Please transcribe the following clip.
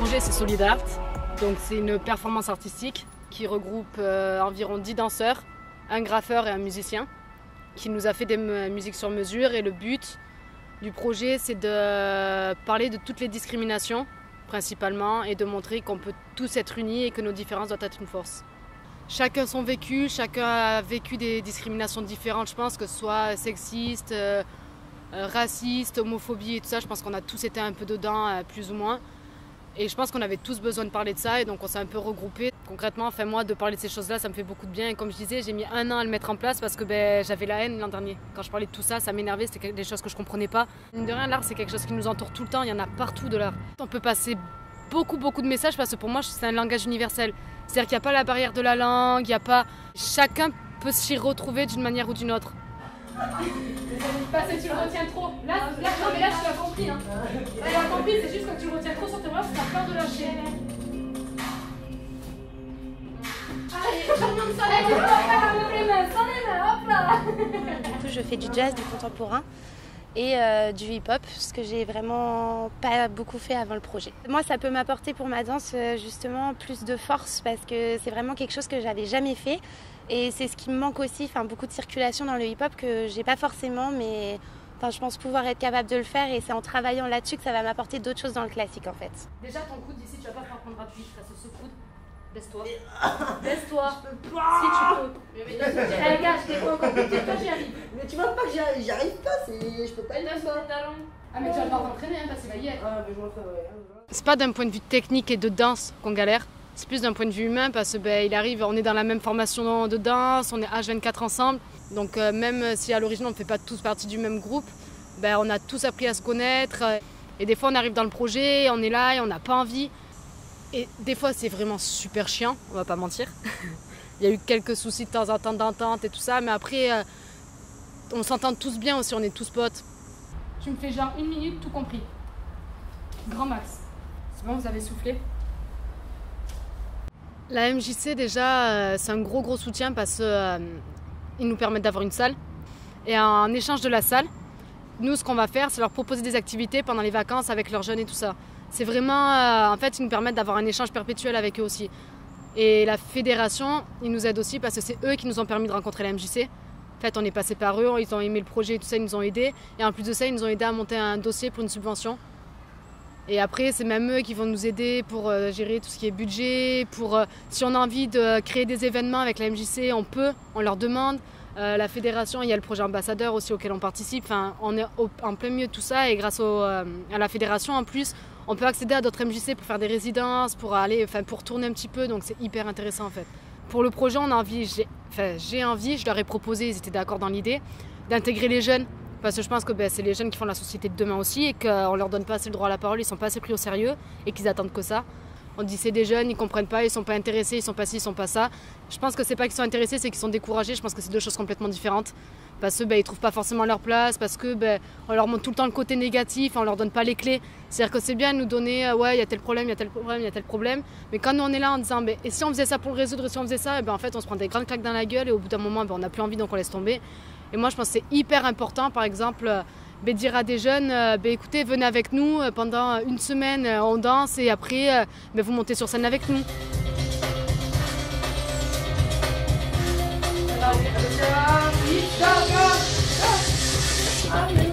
projet, c'est Solid Art. Donc c'est une performance artistique qui regroupe environ 10 danseurs, un graffeur et un musicien qui nous a fait des musiques sur mesure. Et le but du projet, c'est de parler de toutes les discriminations principalement et de montrer qu'on peut tous être unis et que nos différences doivent être une force. Chacun son vécu, chacun a vécu des discriminations différentes, je pense, que ce soit sexiste, raciste, homophobie et tout ça. Je pense qu'on a tous été un peu dedans, plus ou moins. Et je pense qu'on avait tous besoin de parler de ça et donc on s'est un peu regroupés. Concrètement, moi, de parler de ces choses-là, ça me fait beaucoup de bien. Et comme je disais, j'ai mis 1 an à le mettre en place parce que j'avais la haine l'an dernier. Quand je parlais de tout ça, ça m'énervait, c'était des choses que je comprenais pas. Mine de rien, l'art, c'est quelque chose qui nous entoure tout le temps, il y en a partout de l'art. On peut passer beaucoup de messages parce que pour moi, c'est un langage universel. C'est-à-dire qu'il n'y a pas la barrière de la langue, il y a pas... Chacun peut s'y retrouver d'une manière ou d'une autre. Parce que tu le retiens trop. Là, tu l'as compris. Hein. Là, tu l'as compris, c'est juste que tu le retiens trop sur tes bras, tu as peur de lâcher. Je fais du jazz, du contemporain et du hip-hop, ce que j'ai vraiment pas beaucoup fait avant le projet. Moi, ça peut m'apporter pour ma danse justement plus de force parce que c'est vraiment quelque chose que j'avais jamais fait. Et c'est ce qui me manque aussi, beaucoup de circulation dans le hip-hop que j'ai pas forcément, mais je pense pouvoir être capable de le faire et c'est en travaillant là-dessus que ça va m'apporter d'autres choses dans le classique en fait. Déjà ton coude ici, tu vas pas faire prendre appui, face ce coude. Baisse-toi. Baisse-toi. Je peux pas. Si tu peux. Allez gars, je t'ai pas encore dit, toi j'y arrive. Mais tu vois pas que j'y arrive pas, je peux pas y faire ça. Ah mais tu vas devoir t'entraîner parce que ça va y être. Ah mais je le fais, ouais. C'est pas d'un point de vue technique et de danse qu'on galère. C'est plus d'un point de vue humain parce que il arrive, on est dans la même formation de danse, on est H24 ensemble. Donc même si à l'origine on ne fait pas tous partie du même groupe, on a tous appris à se connaître. Et des fois on arrive dans le projet, on est là et on n'a pas envie. Et des fois c'est vraiment super chiant, on va pas mentir. Il y a eu quelques soucis de temps en temps d'entente et tout ça, mais après on s'entend tous bien aussi, on est tous potes. Tu me fais genre 1 minute, tout compris. Grand max. C'est bon, vous avez soufflé? La MJC déjà c'est un gros soutien parce qu'ils nous permettent d'avoir une salle et en échange de la salle, nous ce qu'on va faire c'est leur proposer des activités pendant les vacances avec leurs jeunes et tout ça. C'est vraiment, en fait ils nous permettent d'avoir un échange perpétuel avec eux aussi. Et la fédération, ils nous aident aussi parce que c'est eux qui nous ont permis de rencontrer la MJC. En fait on est passé par eux, ils ont aimé le projet et tout ça, ils nous ont aidés. Et en plus de ça ils nous ont aidés à monter un dossier pour une subvention. Et après, c'est même eux qui vont nous aider pour gérer tout ce qui est budget, si on a envie de créer des événements avec la MJC, on leur demande. La fédération, il y a le projet ambassadeur aussi auquel on participe. On est en plein milieu de tout ça et grâce à la fédération en plus, on peut accéder à d'autres MJC pour faire des résidences, pour tourner un petit peu, donc c'est hyper intéressant en fait. Pour le projet, j'ai envie, je leur ai proposé, ils étaient d'accord dans l'idée, d'intégrer les jeunes. Parce que je pense que c'est les jeunes qui font la société de demain aussi et qu'on leur donne pas assez le droit à la parole, ils sont pas assez pris au sérieux et qu'ils attendent que ça. On dit c'est des jeunes, ils comprennent pas, ils sont pas intéressés, ils sont pas ci, ils sont pas ça. Je pense que c'est pas qu'ils sont intéressés, c'est qu'ils sont découragés. Je pense que c'est 2 choses complètement différentes. Parce que ils trouvent pas forcément leur place, parce que on leur montre tout le temps le côté négatif, on leur donne pas les clés. C'est-à-dire que c'est bien de nous donner ouais, il y a tel problème, il y a tel problème, il y a tel problème. Mais quand nous on est là en disant et si on faisait ça pour le résoudre, et si on faisait ça, en fait on se prend des grandes claques dans la gueule et au bout d'un moment on n'a plus envie donc on laisse tomber. Et moi je pense que c'est hyper important par exemple dire à des jeunes écoutez venez avec nous pendant 1 semaine on danse et après vous montez sur scène avec nous. Allez,